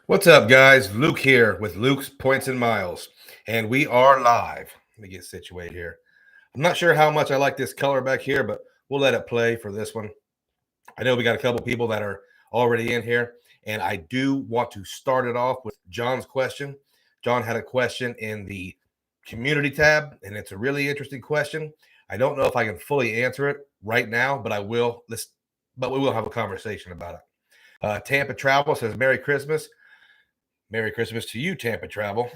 What's up, guys? Luke here with Luke's Points and Miles, and we are live. Let me get situated here. I'm not sure how much I like this color back here, but we'll let it play for this one. I know we got a couple people that are already in here, and I do want to start it off with John's question. John had a question in the community tab, and it's a really interesting question. I don't know if I can fully answer it right now, but I will. But we will have a conversation about it. Tampa Travel says, Merry Christmas. Merry Christmas to you, Tampa Travel.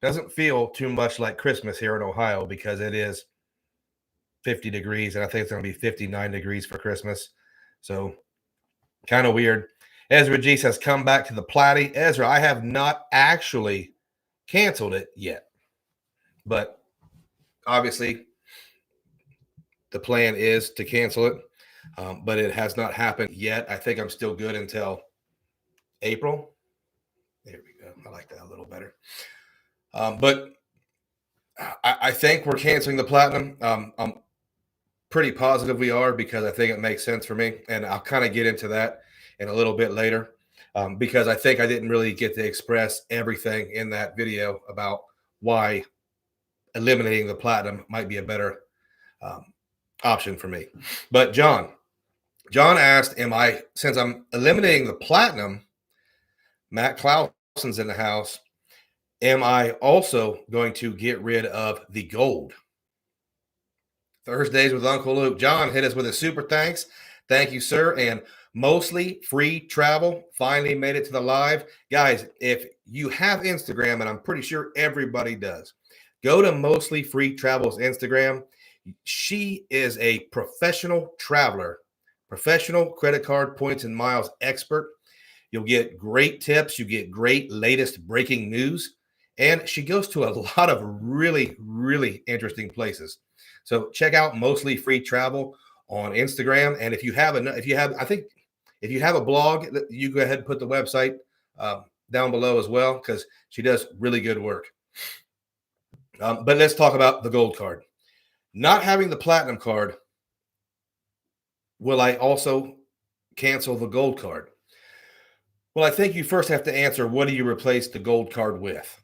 Doesn't feel too much like Christmas here in Ohio because it is 50 degrees, and I think it's going to be 59 degrees for Christmas. So kind of weird. Ezra G says, come back to the Platy. Ezra, I have not actually canceled it yet, but obviously the plan is to cancel it, but it has not happened yet. I think I'm still good until April. There we go. I like that a little better. But I think we're canceling the Platinum. I'm pretty positive we are because I think it makes sense for me. And I'll kind of get into that in a little bit later because I think I didn't really get to express everything in that video about why eliminating the Platinum might be a better option for me. But John asked, since I'm eliminating the Platinum, Matt Clausen's in the house, am I also going to get rid of the gold? Thursdays with Uncle Luke. John hit us with a super thanks. Thank you, sir. And mostly free travel finally made it to the live. Guys, if you have Instagram, and I'm pretty sure everybody does, go to Mostly Free Travel's Instagram. She is a professional traveler, professional credit card points and miles expert. You'll get great tips. You get great latest breaking news. And she goes to a lot of really, really interesting places. So check out Mostly Free Travel on Instagram. And if you have a blog, you go ahead and put the website down below as well, because she does really good work. But let's talk about the gold card. Not having the Platinum card, will I also cancel the gold card? Well, I think you first have to answer, what do you replace the gold card with?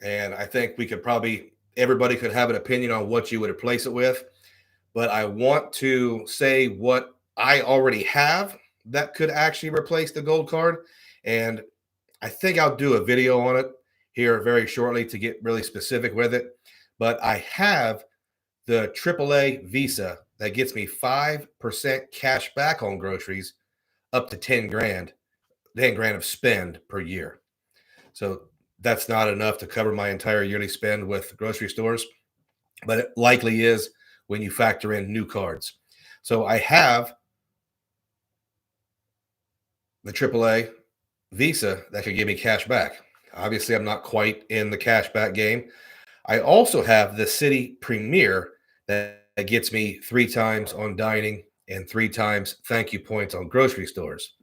And I think everybody could have an opinion on what you would replace it with. But I want to say what I already have that could actually replace the gold card. And I think I'll do a video on it here very shortly to get really specific with it. But I have the AAA Visa that gets me 5% cash back on groceries up to 10 grand of spend per year. So that's not enough to cover my entire yearly spend with grocery stores, but it likely is when you factor in new cards. So I have the AAA Visa that could give me cash back. Obviously, I'm not quite in the cash back game. I also have the City Premier that gets me 3 times on dining and 3 times thank you points on grocery stores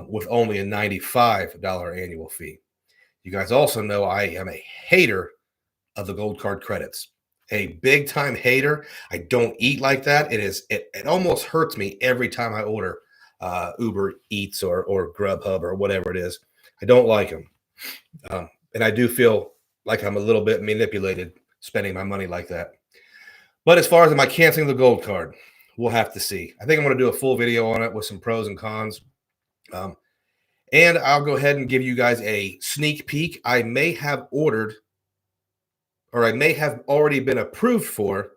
with only a $95 annual fee. You guys also know I am a hater of the gold card credits, a big time hater. I don't eat like that. It almost hurts me every time I order Uber Eats or Grubhub or whatever it is. I don't like them. And I do feel like I'm a little bit manipulated spending my money like that. But as far as am I canceling the gold card, we'll have to see. I think I'm going to do a full video on it with some pros and cons. And I'll go ahead and give you guys a sneak peek. I may have ordered, or I may have already been approved for,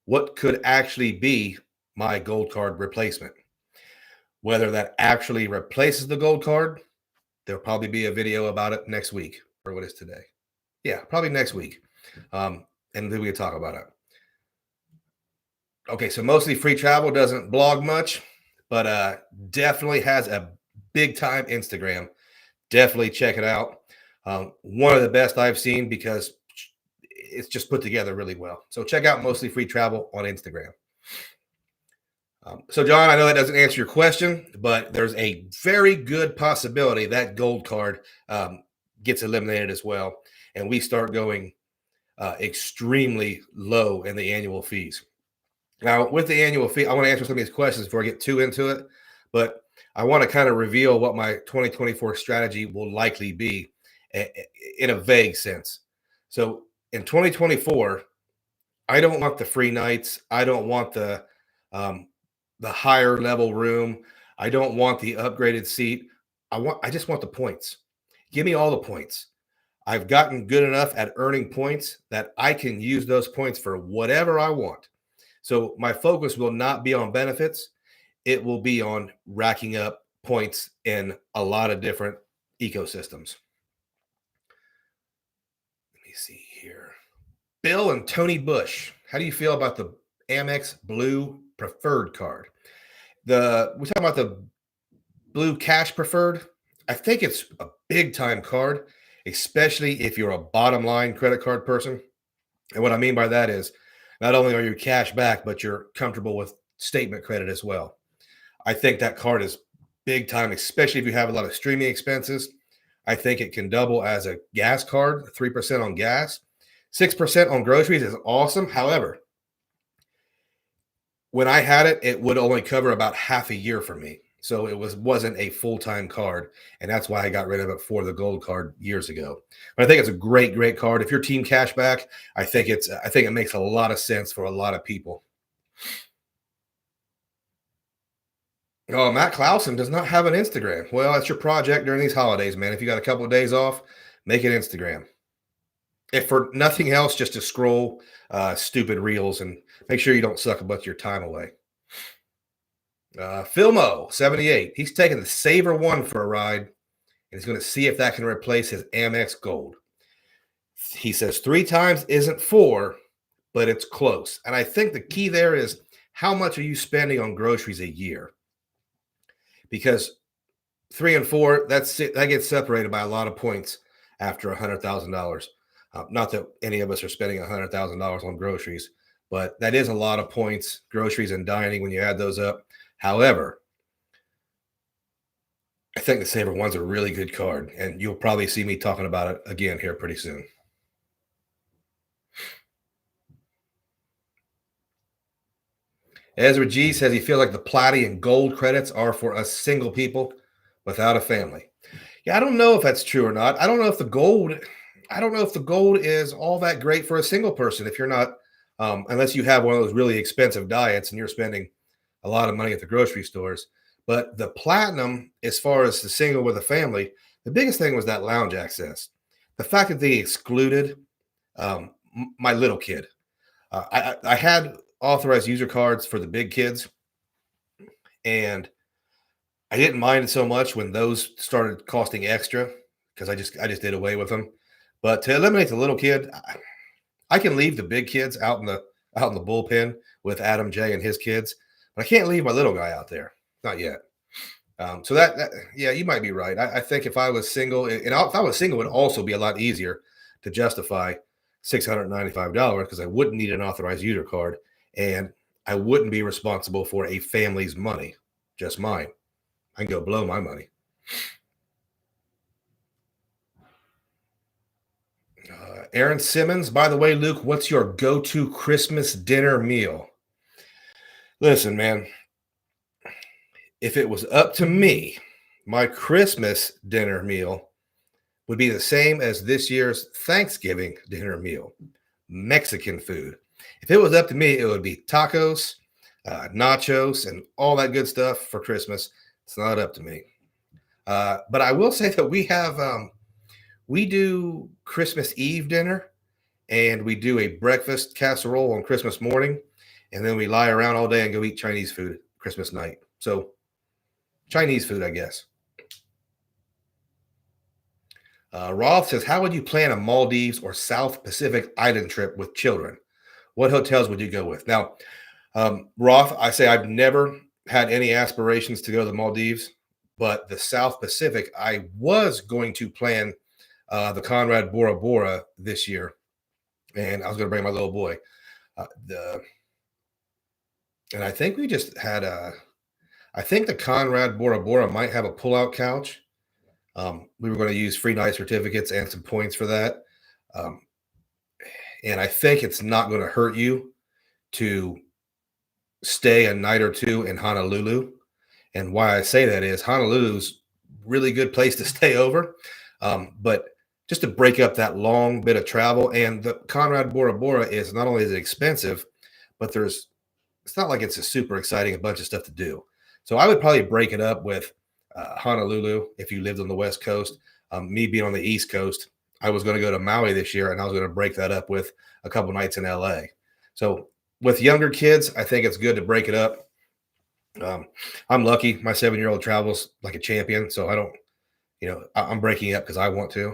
what could actually be my gold card replacement. Whether that actually replaces the gold card, there'll probably be a video about it next week, or what is today? Yeah, probably next week. And then we can talk about it. Okay, so Mostly Free Travel doesn't blog much, but definitely has a big time Instagram. Definitely check it out. One of the best I've seen because it's just put together really well. So check out Mostly Free Travel on Instagram. So John, I know that doesn't answer your question, but there's a very good possibility that gold card gets eliminated as well. And we start going extremely low in the annual fees. Now, with the annual fee, I want to answer some of these questions before I get too into it. But I want to kind of reveal what my 2024 strategy will likely be in a vague sense. So in 2024, I don't want the free nights. I don't want um, the higher level room. I don't want the upgraded seat. I just want the points. Give me all the points. I've gotten good enough at earning points that I can use those points for whatever I want. So my focus will not be on benefits. It will be on racking up points in a lot of different ecosystems. Let me see here. Bill and Tony Bush, how do you feel about the Amex Blue Preferred card? We're talking about the Blue Cash Preferred. I think it's a big time card, especially if you're a bottom line credit card person. And what I mean by that is not only are you cash back, but you're comfortable with statement credit as well. I think that card is big time, especially if you have a lot of streaming expenses. I think it can double as a gas card, 3% on gas, 6% on groceries is awesome. However, when I had it, it would only cover about half a year for me. So it wasn't a full-time card. And that's why I got rid of it for the gold card years ago. But I think it's a great, great card. If you're team cashback, I think it makes a lot of sense for a lot of people. Oh, Matt Clausen does not have an Instagram. Well, that's your project during these holidays, man. If you got a couple of days off, make an Instagram. If for nothing else, just to scroll stupid reels and make sure you don't suck a bunch of your time away. Filmo 78. He's taking the Saver One for a ride, and he's going to see if that can replace his Amex Gold. He says 3 times isn't 4, but it's close. And I think the key there is how much are you spending on groceries a year? Because 3 and 4, that gets separated by a lot of points after $100,000. Not that any of us are spending $100,000 on groceries, but that is a lot of points, groceries and dining when you add those up. However, I think the Saver One's a really good card, and you'll probably see me talking about it again here pretty soon. Ezra G says he feels like the Platy and Gold credits are for us single people without a family. Yeah, I don't know if that's true or not. I don't know if the gold is all that great for a single person if you're not, unless you have one of those really expensive diets and you're spending a lot of money at the grocery stores. But the platinum, as far as the single with a family, the biggest thing was that lounge access. The fact that they excluded my little kid. I had authorized user cards for the big kids, and I didn't mind it so much when those started costing extra because I just did away with them. But to eliminate the little kid, I can leave the big kids out in the bullpen with Adam J and his kids, but I can't leave my little guy out there. Not yet. So that yeah, you might be right. I think if I was single, and if I was single, it would also be a lot easier to justify $695 because I wouldn't need an authorized user card, and I wouldn't be responsible for a family's money, just mine. I can go blow my money. Aaron Simmons, by the way, Luke, what's your go-to Christmas dinner meal? Listen, man, if it was up to me, my Christmas dinner meal would be the same as this year's Thanksgiving dinner meal, Mexican food. If it was up to me, it would be tacos, nachos, and all that good stuff for Christmas. It's not up to me. But I will say that we do Christmas Eve dinner, and we do a breakfast casserole on Christmas morning, and then we lie around all day and go eat Chinese food Christmas night. So Chinese food, I guess. Roth says, how would you plan a Maldives or South Pacific island trip with children? What hotels would you go with? Now, Roth, I say I've never had any aspirations to go to the Maldives, but the South Pacific, I was going to plan the Conrad Bora Bora this year, and I was going to bring my little boy. And I think we just had I think the Conrad Bora Bora might have a pull-out couch. We were going to use free night certificates and some points for that. And I think it's not going to hurt you to stay a night or two in Honolulu And why I say that is Honolulu's really good place to stay over. But just to break up that long bit of travel, and the Conrad Bora Bora is not only is it expensive, but it's not like it's a super exciting a bunch of stuff to do. So I would probably break it up with Honolulu if you lived on the West Coast. Me being on the East Coast, I was going to go to Maui this year, and I was going to break that up with a couple nights in LA. So with younger kids, I think it's good to break it up. I'm lucky; my 7-year-old travels like a champion, so I don't, I'm breaking it up because I want to.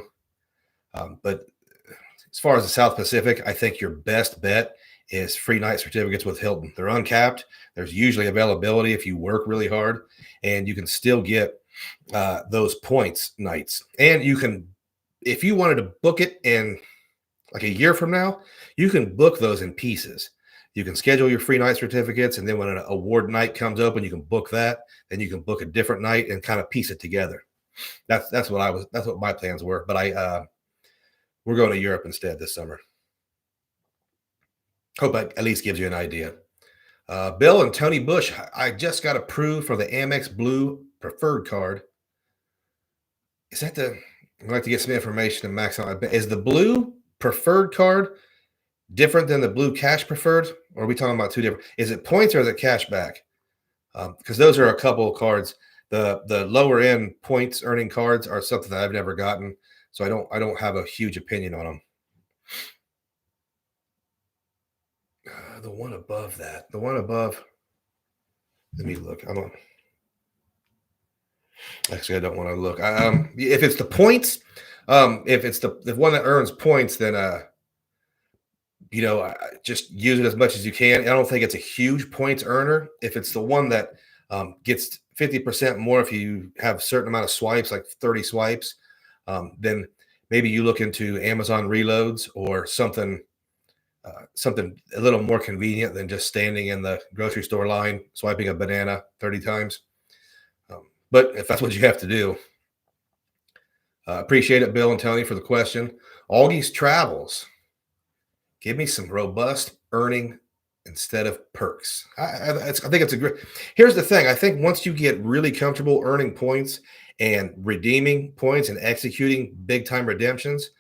But as far as the South Pacific, I think your best bet is free night certificates with Hilton. They're uncapped. There's usually availability if you work really hard, and you can still get those points nights. And you can, if you wanted to book it in like a year from now, you can book those in pieces. You can schedule your free night certificates, and then when an award night comes open, you can book that. Then you can book a different night and kind of piece it together. That's what my plans were. But we're going to Europe instead this summer. Hope that at least gives you an idea. Bill and Tony Bush, I just got approved for the Amex Blue Preferred Card. Is that I'd like to get some information and max on. Is the Blue Preferred Card different than the Blue Cash Preferred? Or are we talking about two different? Is it points or is it cash back? Because those are a couple of cards. The lower end points earning cards are something that I've never gotten, so I don't have a huge opinion on them. The one above that, the one above. Let me look. Actually, I don't want to look. If it's the points, if it's the one that earns points, then just use it as much as you can. I don't think it's a huge points earner. If it's the one that gets 50% more if you have a certain amount of swipes, like 30 swipes, then maybe you look into Amazon reloads or something a little more convenient than just standing in the grocery store line swiping a banana 30 times. But if that's what you have to do, appreciate it, Bill and Tony, for the question. Augie's Travels. Give me some robust earning instead of perks. I think it's a great. Here's the thing. I think once you get really comfortable earning points and redeeming points and executing big time redemptions,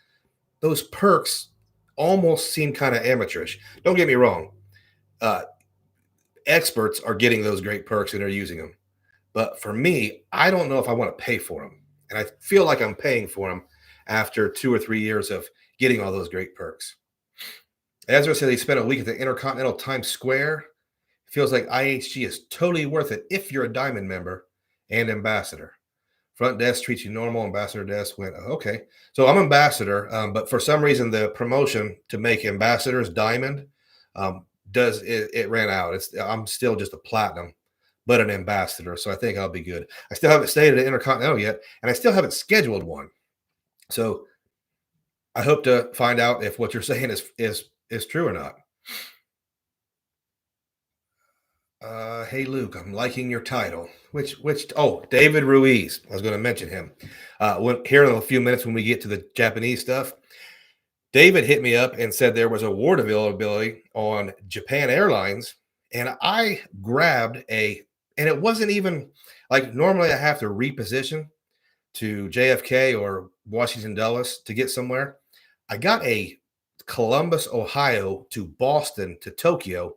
those perks almost seem kind of amateurish. Don't get me wrong. Experts are getting those great perks and they're using them. But for me, I don't know if I want to pay for them. And I feel like I'm paying for them after 2 or 3 years of getting all those great perks. Ezra said he spent a week at the Intercontinental Times Square. Feels like IHG is totally worth it if you're a Diamond member and ambassador. Front desk treats you normal. Ambassador desk went, okay. So I'm ambassador, but for some reason the promotion to make ambassadors Diamond it ran out. I'm still just a platinum, but an ambassador. So I think I'll be good. I still haven't stayed at an Intercontinental yet, and I still haven't scheduled one. So I hope to find out if what you're saying is true or not. Hey Luke, I'm liking your title. David Ruiz. I was going to mention him. Here in a few minutes when we get to the Japanese stuff, David hit me up and said there was award availability on Japan Airlines, and I grabbed and it wasn't even like normally I have to reposition to JFK or Washington Dulles to get somewhere. I got a Columbus, Ohio to Boston to Tokyo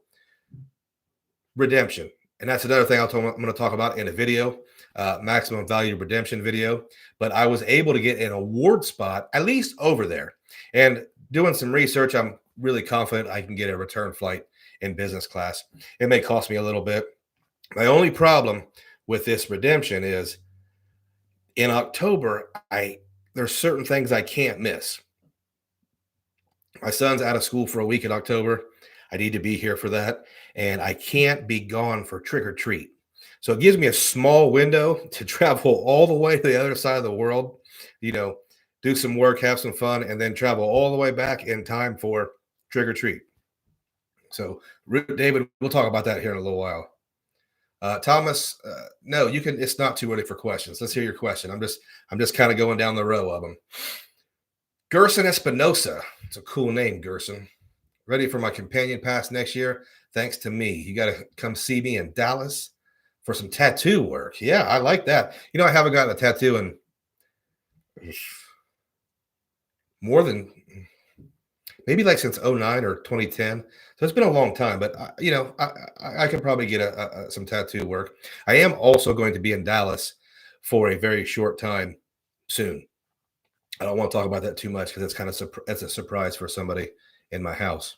redemption. And that's another thing I'm going to talk about in a video, maximum value redemption video. But I was able to get an award spot, at least over there. And doing some research, I'm really confident I can get a return flight in business class. It may cost me a little bit. My only problem with this redemption is in October, there's certain things I can't miss. My son's out of school for a week in October. I need to be here for that. And I can't be gone for trick or treat. So it gives me a small window to travel all the way to the other side of the world, do some work, have some fun, and then travel all the way back in time for trick or treat. So David, we'll talk about that here in a little while. Thomas, no, you can. It's not too early for questions. Let's hear your question. I'm just kind of going down the row of them. Gerson Espinosa. It's a cool name, Gerson. Ready for my companion pass next year? Thanks to me. You got to come see me in Dallas for some tattoo work. Yeah, I like that. I haven't gotten a tattoo in more than maybe like since '09 or 2010. So it's been a long time, but I can probably get some tattoo work. I am also going to be in Dallas for a very short time soon. I don't want to talk about that too much because it's kind of it's a surprise for somebody in my house.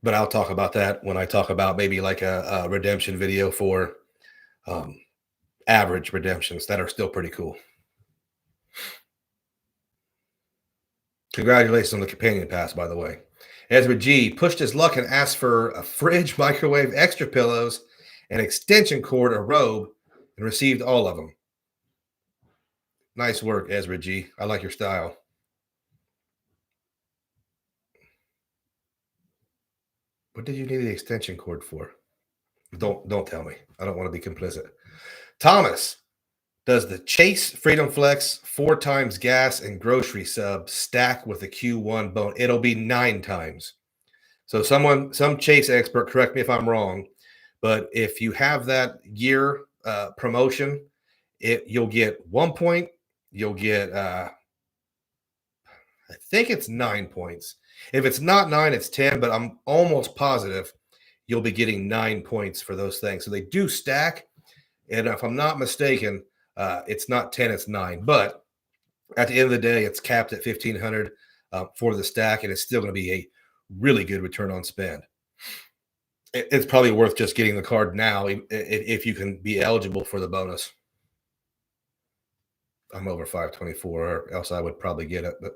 But I'll talk about that when I talk about maybe like a redemption video for um, average redemptions that are still pretty cool. Congratulations on the companion pass, by the way. Ezra G pushed his luck and asked for a fridge, microwave, extra pillows, an extension cord, a robe, and received all of them. Nice work, Ezra G. I like your style. What did you need the extension cord for? Don't tell me. I don't want to be complicit. Thomas, does the Chase Freedom Flex 4 times gas and grocery sub stack with the Q1 bone? It'll be 9 times. So some Chase expert, correct me if I'm wrong, but if you have that year promotion, you'll get 1 point. You'll get I think it's 9 points. If it's not 9, it's 10, but I'm almost positive you'll be getting 9 points for those things. So they do stack. And if I'm not mistaken, it's not 10, it's 9. But at the end of the day, it's capped at 1,500 for the stack, and it's still going to be a really good return on spend. It's probably worth just getting the card now if you can be eligible for the bonus. I'm over 524, or else I would probably get it. But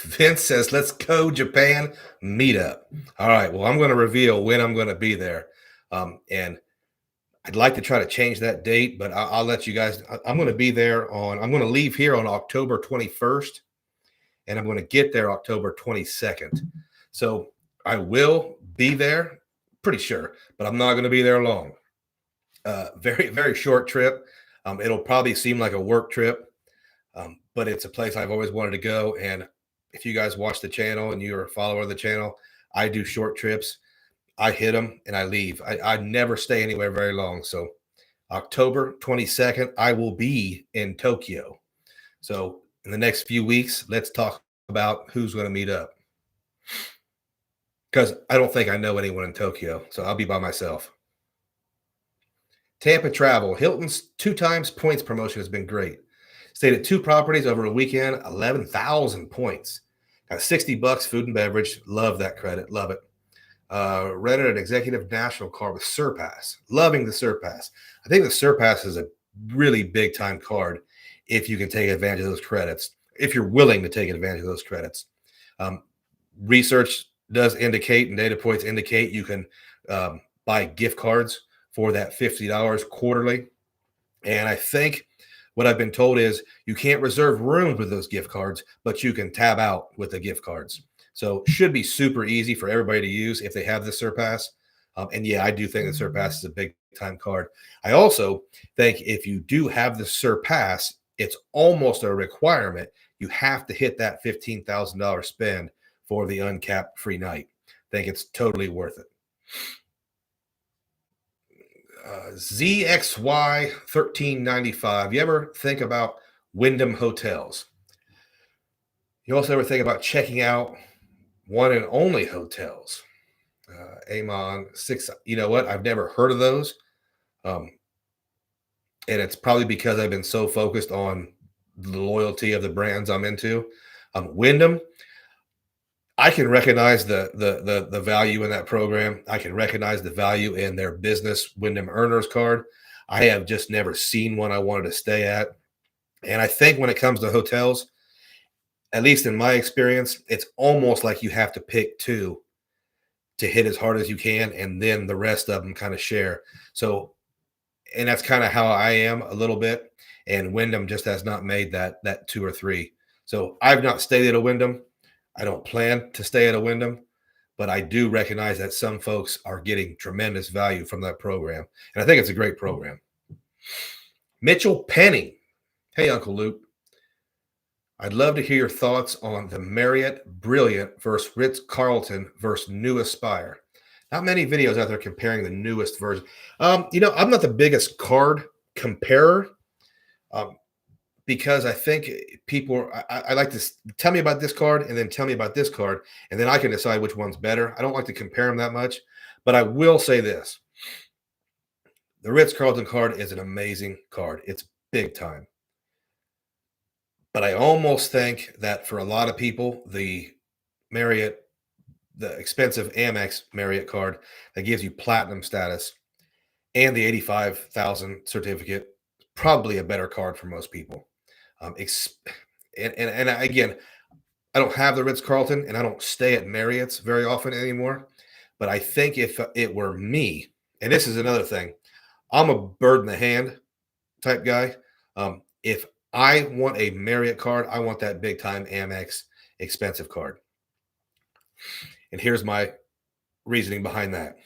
Vince says, let's go Japan meetup. All right. Well, I'm going to reveal when I'm going to be there. And I'd like to try to change that date, but I'll let you guys. I'm going to be there I'm going to leave here on October 21st, and I'm going to get there October 22nd. So I will be there, pretty sure, but I'm not going to be there long. Very, very short trip. It'll probably seem like a work trip, but it's a place I've always wanted to go. And if you guys watch the channel and you're a follower of the channel, I do short trips. I hit them and I leave. I never stay anywhere very long. So October 22nd, I will be in Tokyo. So in the next few weeks, let's talk about who's going to meet up. Because I don't think I know anyone in Tokyo. So I'll be by myself. Tampa Travel. Hilton's 2 times points promotion has been great. Stayed at 2 properties over a weekend, 11,000 points. Got $60 food and beverage. Love that credit. Love it. Rented an executive national card with Surpass. Loving the Surpass. I think the Surpass is a really big time card if you can take advantage of those credits, if you're willing to take advantage of those credits. Research does indicate and data points indicate you can buy gift cards for that $50 quarterly. And I think what I've been told is you can't reserve rooms with those gift cards, but you can tab out with the gift cards. So should be super easy for everybody to use if they have the Surpass. And yeah, I do think the Surpass is a big time card. I also think if you do have the Surpass, it's almost a requirement. You have to hit that $15,000 spend for the uncapped free night. I think it's totally worth it. ZXY 1395. You ever think about Wyndham Hotels? You also ever think about checking out one and only hotels? Amon 6. You know what? I've never heard of those. And it's probably because I've been so focused on the loyalty of the brands I'm into. Wyndham, I can recognize the value in that program. I can recognize the value in their business Wyndham Earners card. I have just never seen one I wanted to stay at. And I think when it comes to hotels, at least in my experience, it's almost like you have to pick 2 to hit as hard as you can, and then the rest of them kind of share. So, and that's kind of how I am a little bit. And Wyndham just has not made that 2 or 3. So I've not stayed at a Wyndham. I don't plan to stay at a Wyndham, but I do recognize that some folks are getting tremendous value from that program. And I think it's a great program. Mitchell Penny. Hey, Uncle Luke. I'd love to hear your thoughts on the Marriott Brilliant versus Ritz-Carlton versus New Aspire. Not many videos out there comparing the newest version. I'm not the biggest card comparer. Um, because I think people, I like to tell me about this card and then tell me about this card, and then I can decide which one's better. I don't like to compare them that much, but I will say this: the Ritz-Carlton card is an amazing card. It's big time, but I almost think that for a lot of people, Marriott, the expensive Amex Marriott card that gives you platinum status and the 85,000 certificate, probably a better card for most people. Um, and again, I don't have the Ritz Carlton and I don't stay at Marriott's very often anymore. But I think if it were me, and this is another thing, I'm a bird in the hand type guy. If I want a Marriott card, I want that big time Amex expensive card. And here's my reasoning behind that.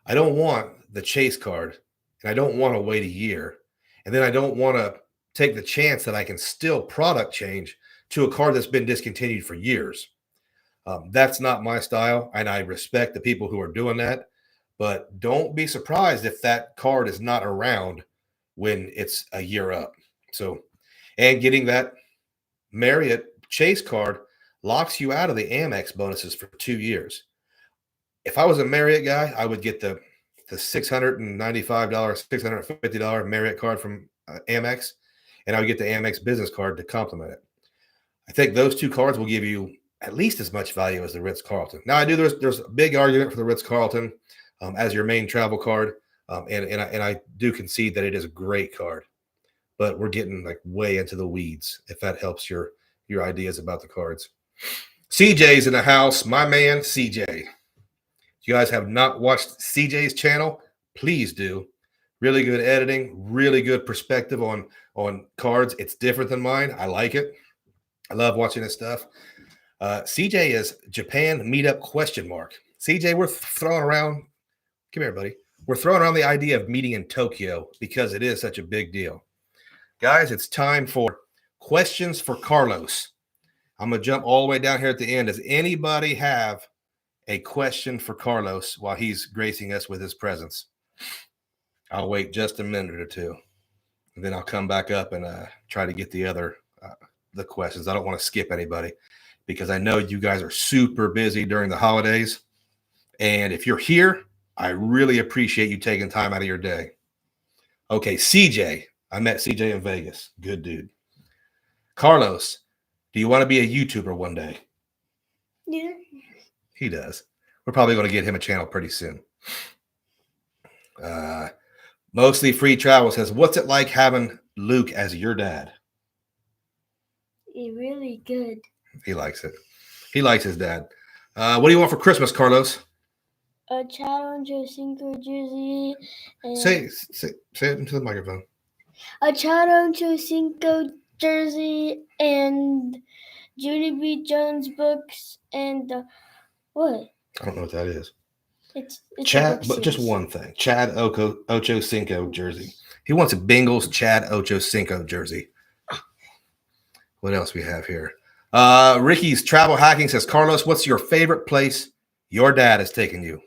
I don't want the Chase card, and I don't want to wait a year. And then I don't want to take the chance that I can still product change to a card that's been discontinued for years. That's not my style, and I respect the people who are doing that. But don't be surprised if that card is not around when it's a year up. So, and getting that Marriott Chase card locks you out of the Amex bonuses for 2 years. If I was a Marriott guy, I would get the $695, $650 Marriott card from Amex, and I would get the Amex business card to complement it. I think those two cards will give you at least as much value as the Ritz-Carlton. Now, there's a big argument for the Ritz-Carlton as your main travel card, and I do concede that it is a great card, but we're getting like way into the weeds. If that helps your ideas about the cards. CJ's in the house, my man CJ. If you guys have not watched CJ's channel, please do. Really good editing, really good perspective on cards. It's different than mine. I like it. I love watching this stuff. CJ is Japan meetup ? CJ, we're throwing around. Come here, buddy. We're throwing around the idea of meeting in Tokyo because it is such a big deal. Guys, it's time for questions for Carlos. I'm going to jump all the way down here at the end. Does anybody have a question for Carlos while he's gracing us with his presence? I'll wait just a minute or two, and then I'll come back up and try to get the questions. I don't want to skip anybody because I know you guys are super busy during the holidays. And if you're here, I really appreciate you taking time out of your day. Okay, CJ. I met CJ in Vegas. Good dude. Carlos, do you want to be a YouTuber one day? Yeah. He does. We're probably going to get him a channel pretty soon. Mostly Free Travel says, what's it like having Luke as your dad? Really good. He likes it. He likes his dad. What do you want for Christmas, Carlos? A Chad Ochocinco jersey. And Say it into the microphone. A Chad Ochocinco jersey and Judy B. Jones books and what? I don't know what that is. It's Chad, but just one thing. Chad Ochocinco jersey. He wants a Bengals Chad Ochocinco jersey. What else we have here? Ricky's Travel Hacking says, Carlos, what's your favorite place your dad has taken you?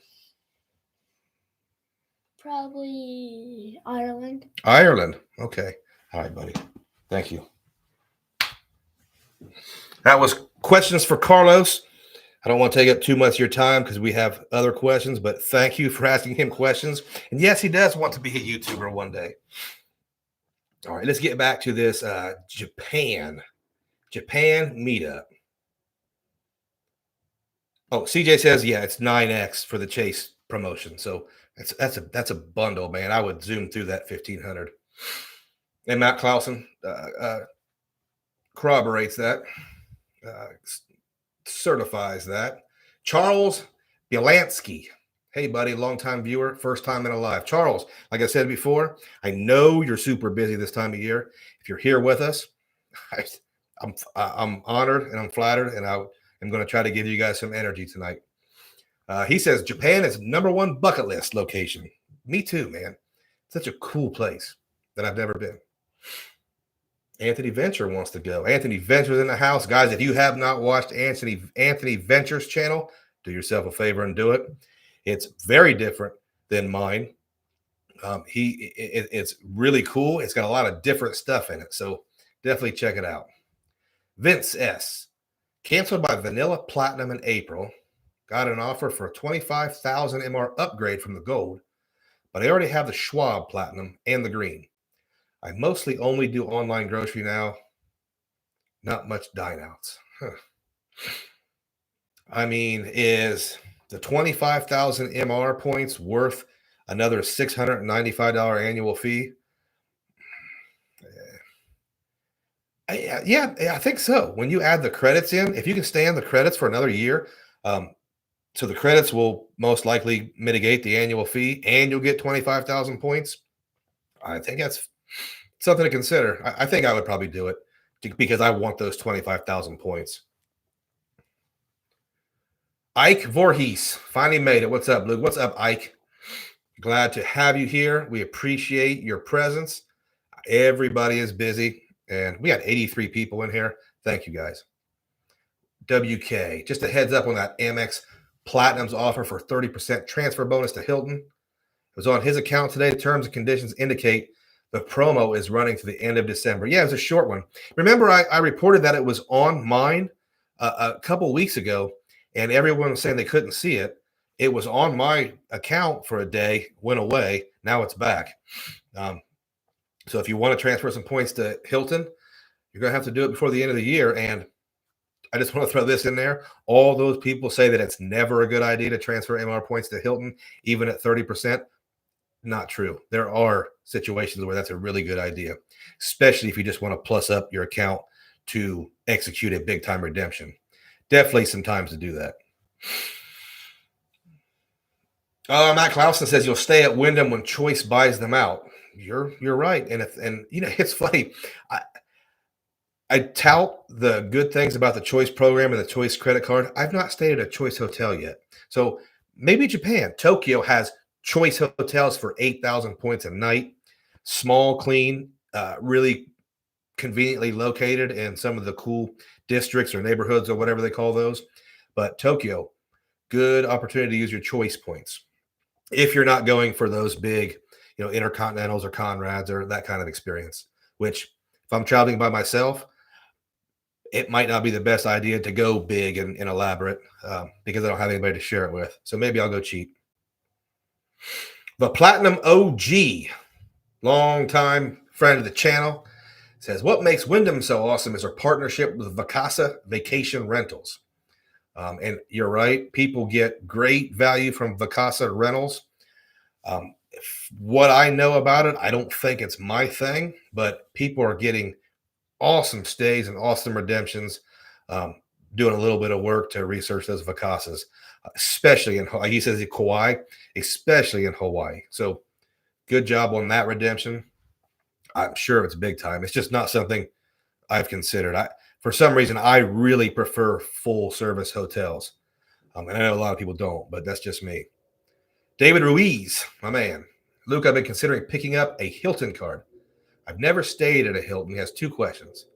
Probably Ireland. Ireland. Okay. All right, buddy. Thank you. That was questions for Carlos. I don't want to take up too much of your time because we have other questions, but thank you for asking him questions. And yes, he does want to be a YouTuber one day. All right, let's get back to this Japan meetup. Oh, CJ says, yeah, it's 9X for the Chase promotion. So that's a bundle, man. I would zoom through that 1,500. And Matt Clausen corroborates that, certifies that. Charles Bielansky. Hey, buddy, longtime viewer, first time in a live. Charles, like I said before, I know you're super busy this time of year. If you're here with us, I'm honored and I'm flattered, and I am going to try to give you guys some energy tonight. He says Japan is #1 bucket list location. Me too, man. Such a cool place that I've never been. Anthony Venture wants to go. Anthony Venture's in the house. Guys, if you have not watched Anthony Venture's channel, do yourself a favor and do it. It's very different than mine. It's really cool. It's got a lot of different stuff in it, so definitely check it out. Vince S. Canceled by Vanilla Platinum in April. Got an offer for a 25,000 MR upgrade from the gold, but I already have the Schwab Platinum and the green. I mostly only do online grocery now. Not much dine outs. I mean, is the 25,000 MR points worth another $695 annual fee? Yeah, I think so. When you add the credits in, if you can stay on the credits for another year, so the credits will most likely mitigate the annual fee, and you'll get 25,000 points. I think that's something to consider. I think I would probably do it because I want those 25,000 points. Ike Voorhees finally made it. What's up, Luke? What's up, Ike? Glad to have you here. We appreciate your presence. Everybody is busy, and we got 83 people in here. Thank you, guys. WK, just a heads up on that Amex Platinum's offer for 30% transfer bonus to Hilton. It was on his account today. The terms and conditions indicate the promo is running to the end of December. Yeah, it was a short one. Remember, I reported that it was on mine a couple weeks ago, and everyone was saying they couldn't see it. It was on my account for a day, went away. Now it's back. So if you want to transfer some points to Hilton, you're going to have to do it before the end of the year. And I just want to throw this in there. All those people say that it's never a good idea to transfer MR points to Hilton, even at 30%. Not true. There are situations where that's a really good idea, especially if you just want to plus up your account to execute a big time redemption. Definitely some times to do that. Matt Clausen says you'll stay at Wyndham when Choice buys them out. You're right, and you know, it's funny. I tout the good things about the Choice program and the Choice credit card. I've not stayed at a Choice hotel yet, so maybe Japan, Tokyo has Choice hotels for 8,000 points a night. Small, clean, really conveniently located in some of the cool districts or neighborhoods or whatever they call those. But Tokyo, good opportunity to use your Choice points if you're not going for those big, Intercontinentals or Conrads or that kind of experience. Which, if I'm traveling by myself, it might not be the best idea to go big and elaborate because I don't have anybody to share it with. So maybe I'll go cheap. The Platinum OG, longtime friend of the channel, says, what makes Wyndham so awesome is our partnership with Vacasa Vacation Rentals. And you're right. People get great value from Vacasa Rentals. What I know about it, I don't think it's my thing, but people are getting awesome stays and awesome redemptions, doing a little bit of work to research those Vacasas, especially in, like he says, in Kauai, especially in Hawaii. So good job on that redemption. I'm sure it's big time. It's just not something I've considered. For some reason, I really prefer full service hotels. And I know a lot of people don't, but that's just me. David Ruiz, my man. Luke, I've been considering picking up a Hilton card. I've never stayed at a Hilton. He has two questions.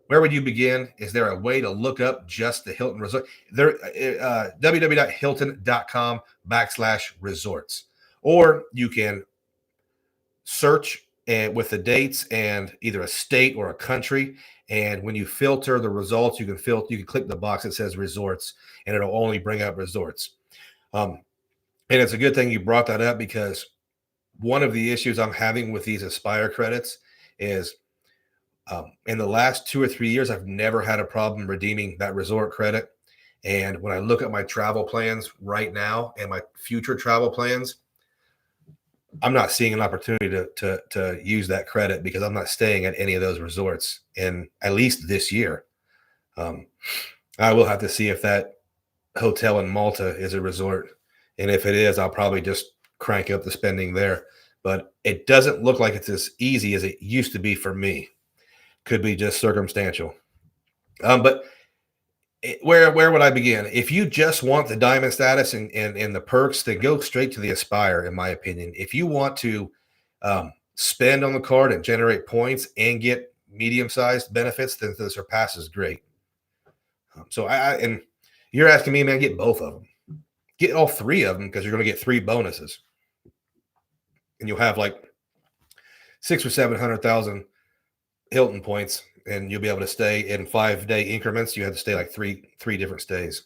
Where would you begin? Is there a way to look up just the Hilton resort? There, www.hilton.com/resorts. Or you can search with the dates and either a state or a country. And when you filter the results, you can click the box that says resorts, and it'll only bring up resorts. And it's a good thing you brought that up, because one of the issues I'm having with these Aspire credits is in the last 2 or 3 years, I've never had a problem redeeming that resort credit. And when I look at my travel plans right now and my future travel plans, I'm not seeing an opportunity to use that credit because I'm not staying at any of those resorts in at least this year. I will have to see if that hotel in Malta is a resort. And if it is, I'll probably just crank up the spending there. But it doesn't look like it's as easy as it used to be for me. Could be just circumstantial. But where would I begin? If you just want the diamond status and the perks, then go straight to the Aspire, in my opinion. If you want to spend on the card and generate points and get medium-sized benefits, then the Surpass is great. So and you're asking me, man, get both of them. get all three of them because you're going to get three bonuses, and you'll have like six or 700,000 Hilton points, and you'll be able to stay in 5-day increments. You have to stay like three different stays.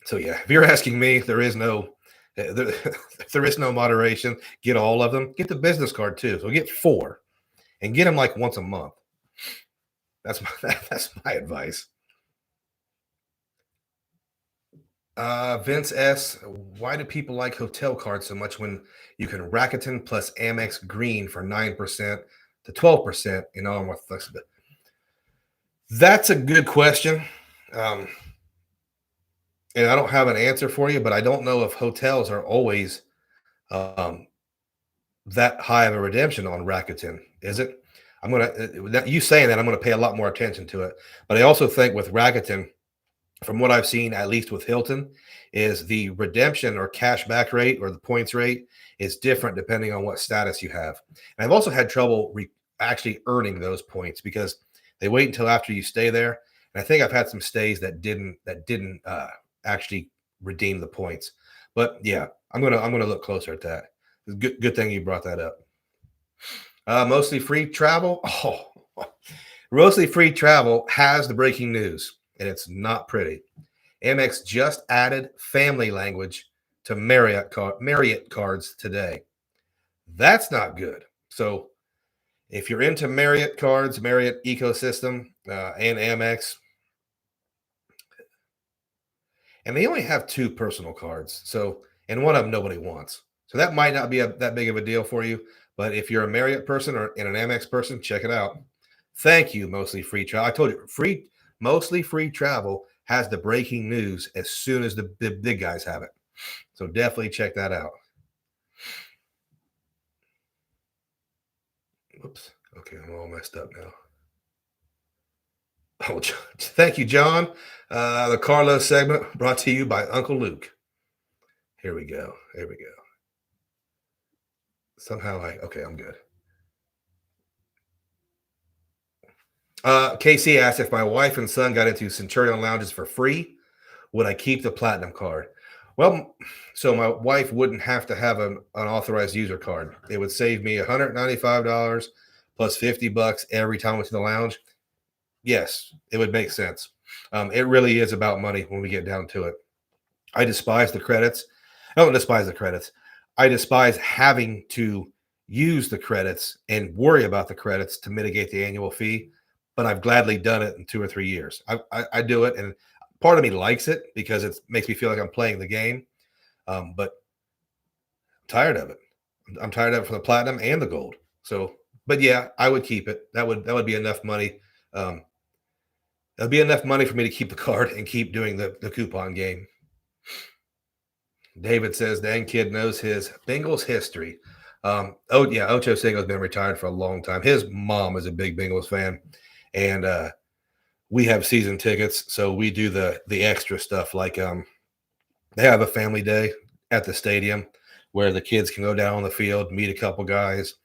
So yeah, if you're asking me, there is no there is no moderation. Get all of them. Get the business card too. So get 4, and get them like once a month. That's my advice. Vince S. Why do people like hotel cards so much when you can Rakuten plus Amex Green for 9% to 12% in all more flexibility? That's a good question. And I don't have an answer for you, but I don't know if hotels are always um, that high of a redemption on Rakuten. Is it? I'm gonna you saying that I'm gonna pay a lot more attention to it. But I also think with Rakuten, from what I've seen, at least with Hilton, is the redemption or cash back rate or the points rate is different depending on what status you have. And I've also had trouble actually earning those points because they wait until after you stay there. And I think I've had some stays that didn't actually redeem the points. But yeah, I'm gonna look closer at that. Good thing you brought that up. Mostly free travel. Oh, mostly free travel has the breaking news, and it's not pretty. Amex just added family language to Marriott cards today. That's not good. So if you're into Marriott cards, Marriott ecosystem, and Amex, and they only have 2 personal cards, so and one of them nobody wants. So that might not be that big of a deal for you. But if you're a Marriott person or an Amex person, check it out. Thank you, Mostly Free Travel. I told you, Mostly Free Travel has the breaking news as soon as the big guys have it. So definitely check that out. Oops. Okay, I'm all messed up now. Oh, thank you, John. The Carlos segment brought to you by Uncle Luke. Here we go. Here we go. Somehow okay, I'm good. KC asked if my wife and son got into Centurion lounges for free, would I keep the platinum card? Well, so my wife wouldn't have to have an authorized user card. It would save me $195 plus $50 every time I went to the lounge. Yes, it would make sense. It really is about money when we get down to it. I despise the credits. I don't despise the credits. I despise having to use the credits and worry about the credits to mitigate the annual fee. But I've gladly done it in 2 or 3 years. I do it, and part of me likes it because it makes me feel like I'm playing the game. But I'm tired of it. I'm tired of it for the platinum and the gold. So, but yeah, I would keep it. That would be enough money. That'd be enough money for me to keep the card and keep doing the coupon game. David says, dang kid knows his Bengals history. Ocho Cinco's been retired for a long time. His mom is a big Bengals fan, and we have season tickets, so we do the extra stuff. Like they have a family day at the stadium where the kids can go down on the field, meet a couple guys,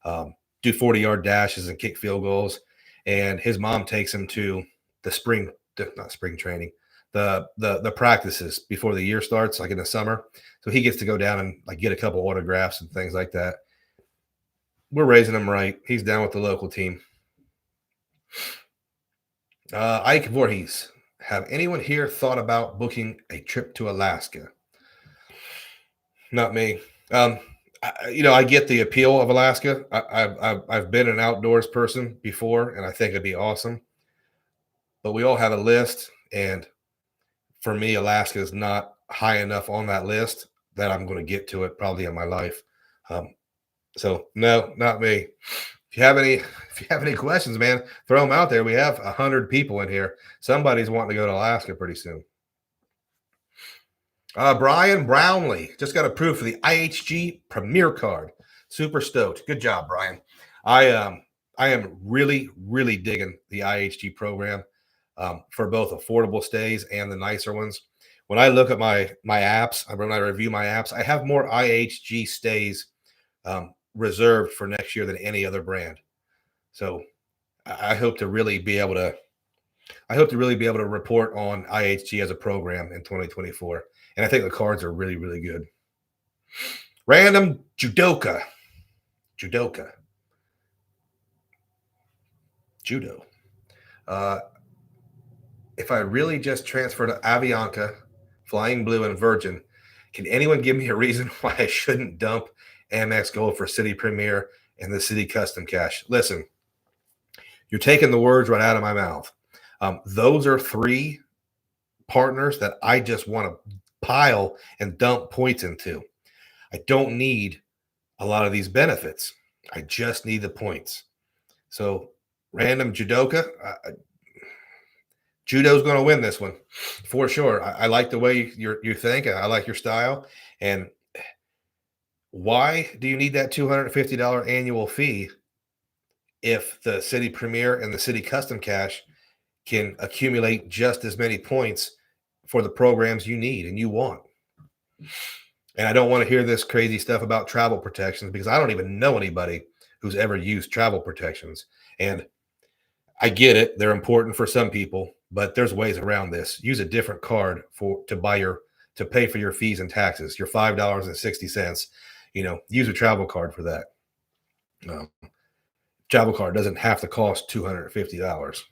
do 40-yard dashes and kick field goals. And his mom takes him to the not spring training, the practices before the year starts, like in the summer. So he gets to go down and like get a couple autographs and things like that. We're raising him right. He's down with the local team. Ike Voorhees, have anyone here thought about booking a trip to Alaska? Not me. I get the appeal of Alaska. I've been an outdoors person before, and I think it'd be awesome. But we all have a list, and for me, Alaska is not high enough on that list that I'm going to get to it probably in my life. So no, not me. If you have any questions, man, throw them out there. We have 100 people in here. Somebody's wanting to go to Alaska pretty soon. Brian Brownlee just got approved for the IHG Premier Card. Super stoked. Good job, Brian. I am really, really digging the IHG program for both affordable stays and the nicer ones. When I look at my apps, when I review my apps, I have more IHG stays reserved for next year than any other brand. So I hope to really be able to report on IHG as a program in 2024. And I think the cards are really, really good. Random Judoka. Judo. If I really just transfer to Avianca, Flying Blue, and Virgin, can anyone give me a reason why I shouldn't dump Amex Gold for City Premier and the City Custom Cash? Listen, you're taking the words right out of my mouth. Those are three partners that I just want to pile and dump points into. I don't need a lot of these benefits. I just need the points. So, random Judoka, Judo's going to win this one for sure. I like the way you think. I like your style. And why do you need that $250 annual fee if the City Premier and the City Custom Cash can accumulate just as many points for the programs you need and you want? And I don't want to hear this crazy stuff about travel protections because I don't even know anybody who's ever used travel protections. And I get it. They're important for some people, but there's ways around this. Use a different card to pay for your fees and taxes, your $5.60. Use a travel card for that. Travel card doesn't have to cost $250.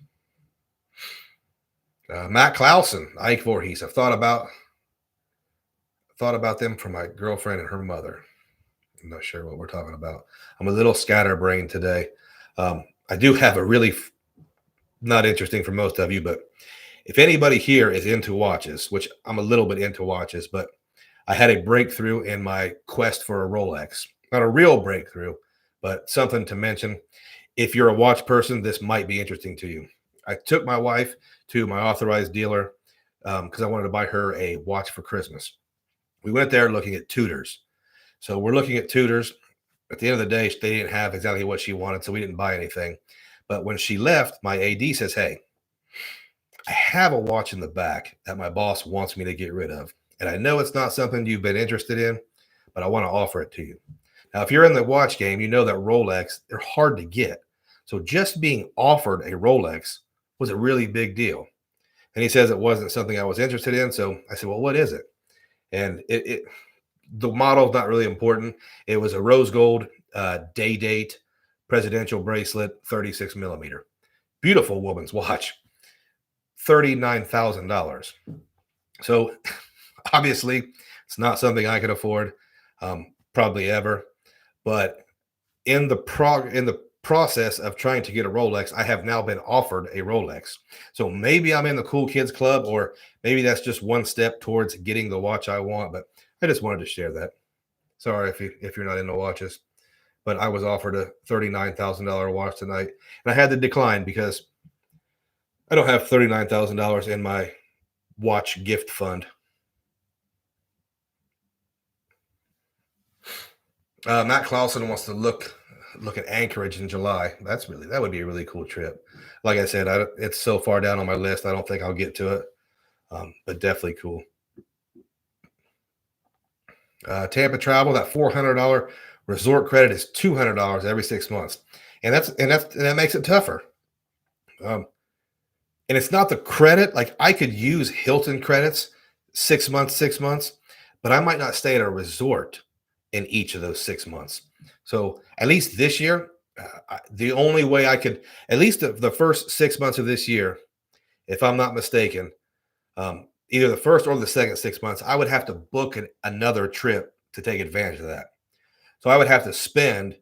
Matt Clausen, Ike Voorhees. I've thought about them for my girlfriend and her mother. I'm not sure what we're talking about. I'm a little scatterbrained today. I do have a really not interesting for most of you, but if anybody here is into watches, which I'm a little bit into watches, but I had a breakthrough in my quest for a Rolex. Not a real breakthrough, but something to mention. If you're a watch person, this might be interesting to you. I took my wife to my authorized dealer because I wanted to buy her a watch for Christmas. We went there looking at Tudors. So we're looking at Tudors. At the end of the day, they didn't have exactly what she wanted, so we didn't buy anything. But when she left, my AD says, hey, I have a watch in the back that my boss wants me to get rid of. And I know it's not something you've been interested in, but I want to offer it to you. Now, if you're in the watch game, you know that Rolex, they're hard to get. So just being offered a Rolex was a really big deal. And he says it wasn't something I was interested in. So I said, well, what is it? And the model is not really important. It was a rose gold day date presidential bracelet, 36 millimeter. Beautiful woman's watch, $39,000. So obviously it's not something I can afford, probably ever. But in the process of trying to get a Rolex, I have now been offered a Rolex. So maybe I'm in the cool kids club, or maybe that's just one step towards getting the watch I want. But I just wanted to share that. Sorry if you're not into watches, but I was offered a $39,000 watch tonight, and I had to decline because I don't have $39,000 in my watch gift fund. Matt Clausen wants to look at Anchorage in July. That would be a really cool trip. Like I said, it's so far down on my list. I don't think I'll get to it, but definitely cool. Tampa travel, that $400 resort credit is $200 every 6 months, and that makes it tougher. And it's not the credit. Like, I could use Hilton credits 6 months, but I might not stay at a resort in each of those 6 months. So at least this year, the only way I could, at least the first 6 months of this year, if I'm not mistaken, either the first or the second 6 months, I would have to book another trip to take advantage of that. So I would have to spend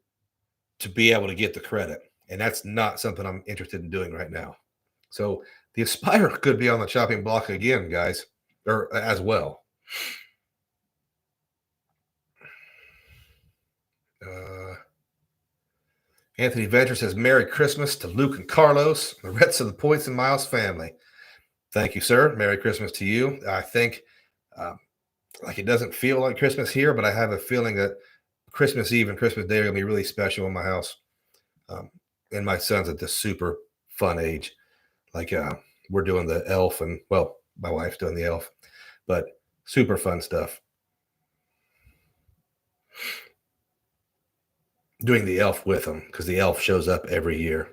to be able to get the credit. And that's not something I'm interested in doing right now. So the Aspire could be on the chopping block again, guys, or as well. Anthony Venture says, Merry Christmas to Luke and Carlos, the rest of the Points and Miles family. Thank you, sir. Merry Christmas to you. I think like it doesn't feel like Christmas here, but I have a feeling that Christmas Eve and Christmas Day are going to be really special in my house. And my son's at this super fun age. Like we're doing the elf, and well, my wife's doing the elf, but super fun stuff. Doing the elf with him because the elf shows up every year.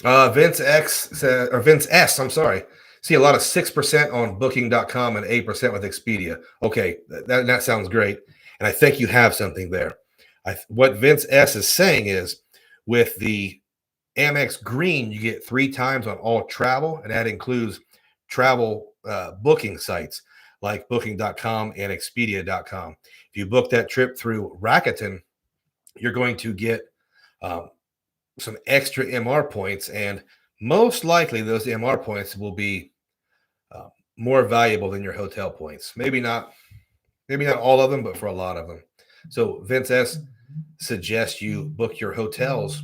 Vince X said, or Vince S, I'm sorry. See a lot of 6% on booking.com and 8% with Expedia. Okay, that sounds great. And I think you have something there. What Vince S is saying is with the Amex Green, you get 3 times on all travel, and that includes travel booking sites like booking.com and expedia.com. If you book that trip through Rakuten, you're going to get some extra MR points, and most likely those MR points will be more valuable than your hotel points. Maybe not all of them, but for a lot of them. So Vince S suggests you book your hotels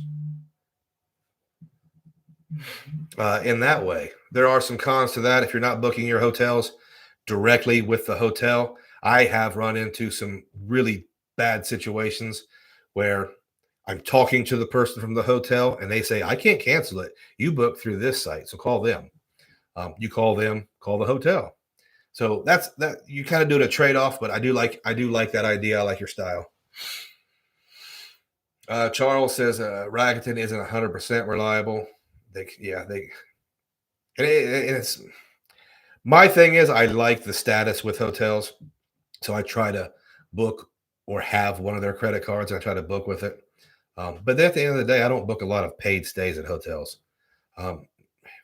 in that way. There are some cons to that. If you're not booking your hotels directly with the hotel, I have run into some really bad situations where I'm talking to the person from the hotel and they say, I can't cancel it. You book through this site. So call them. You call them, call the hotel. So that's that. You kind of do it a trade-off, but I do like that idea. I like your style. Charles says Rakuten isn't 100% reliable. And it's my thing is I like the status with hotels, so I try to book or have one of their credit cards. And I try to book with it, but then at the end of the day, I don't book a lot of paid stays at hotels.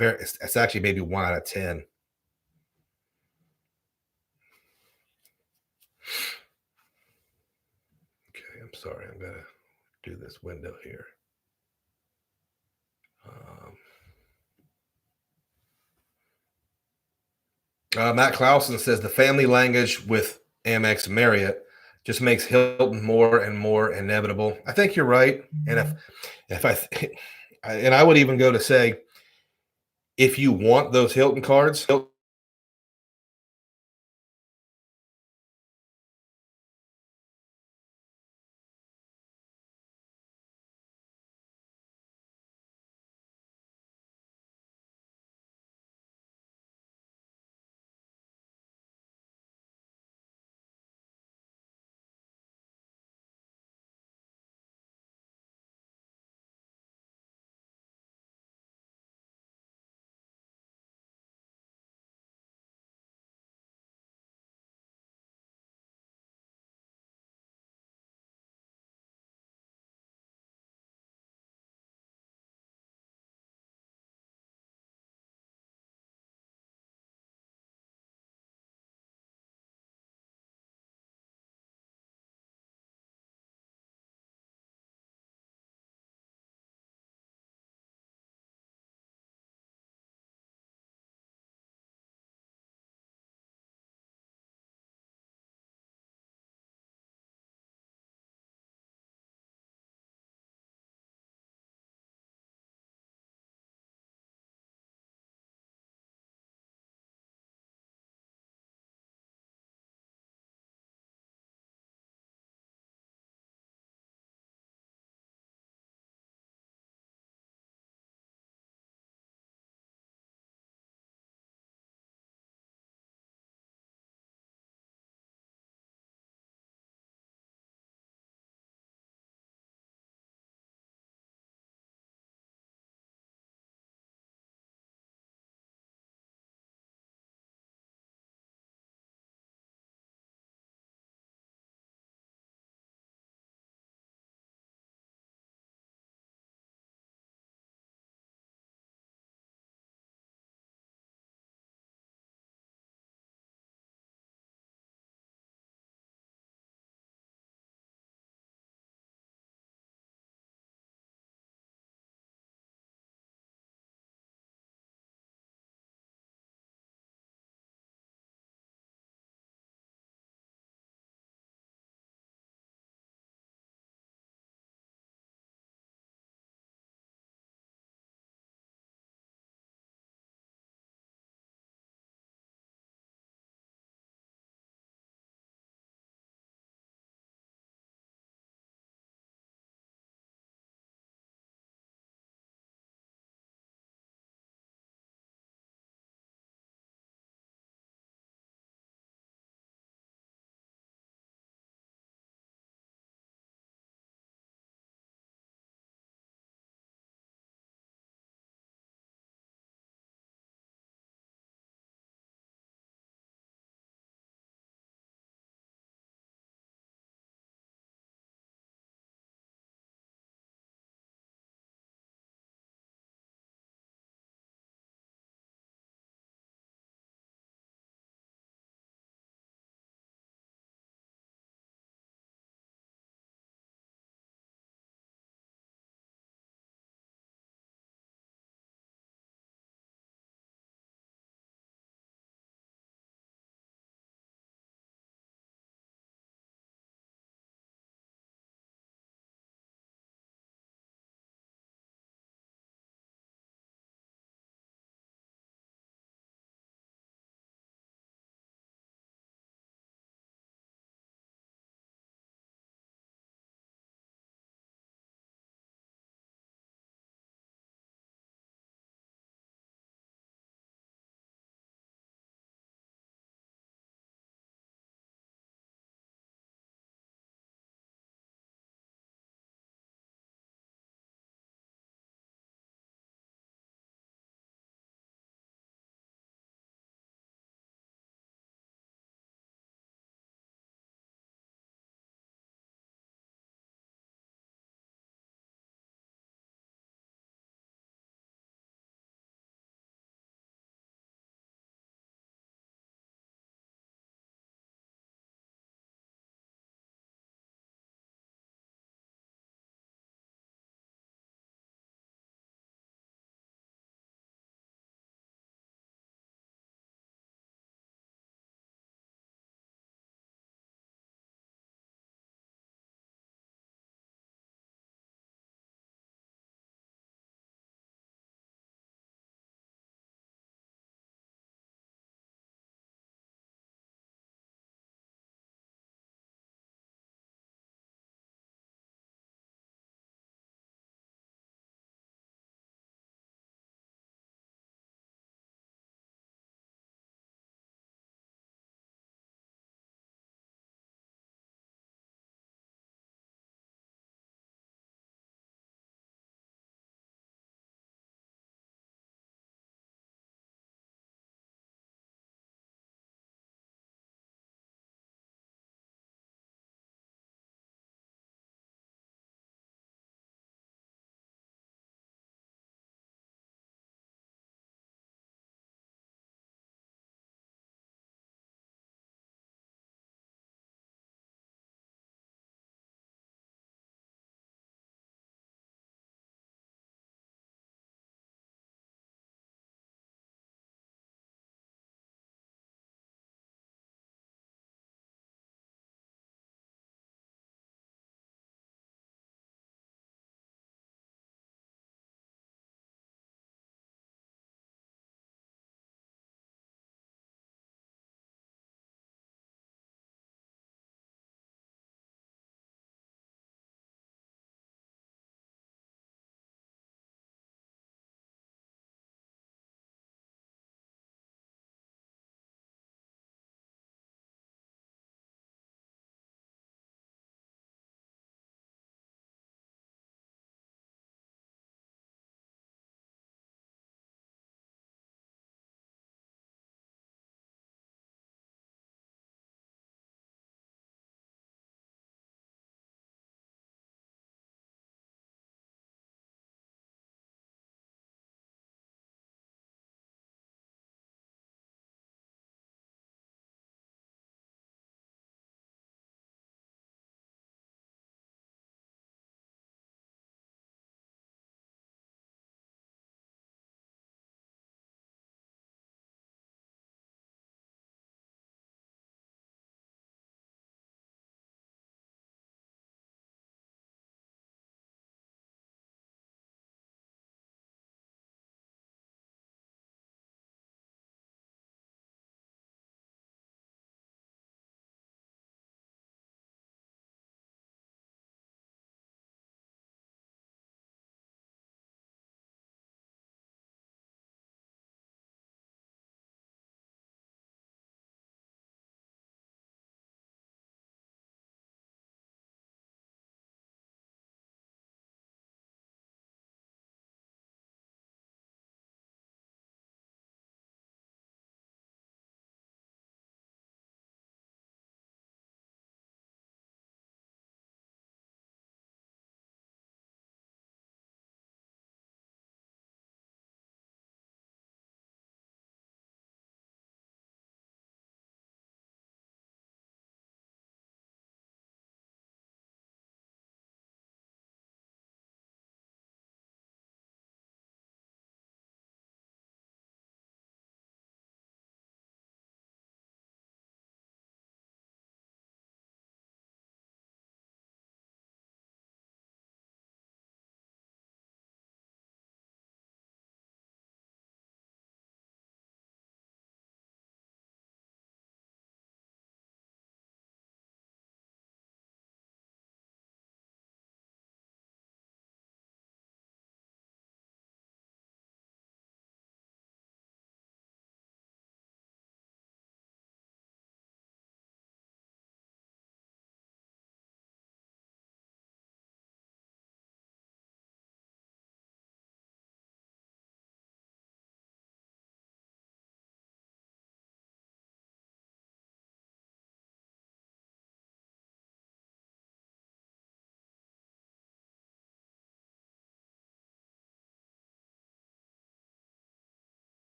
It's actually maybe 1 out of 10. Okay, I'm sorry. I'm gonna do this window here. Matt Clausen says the family language with Amex Marriott just makes Hilton more and more inevitable. I think you're right. And I would even go to say, if you want those Hilton cards,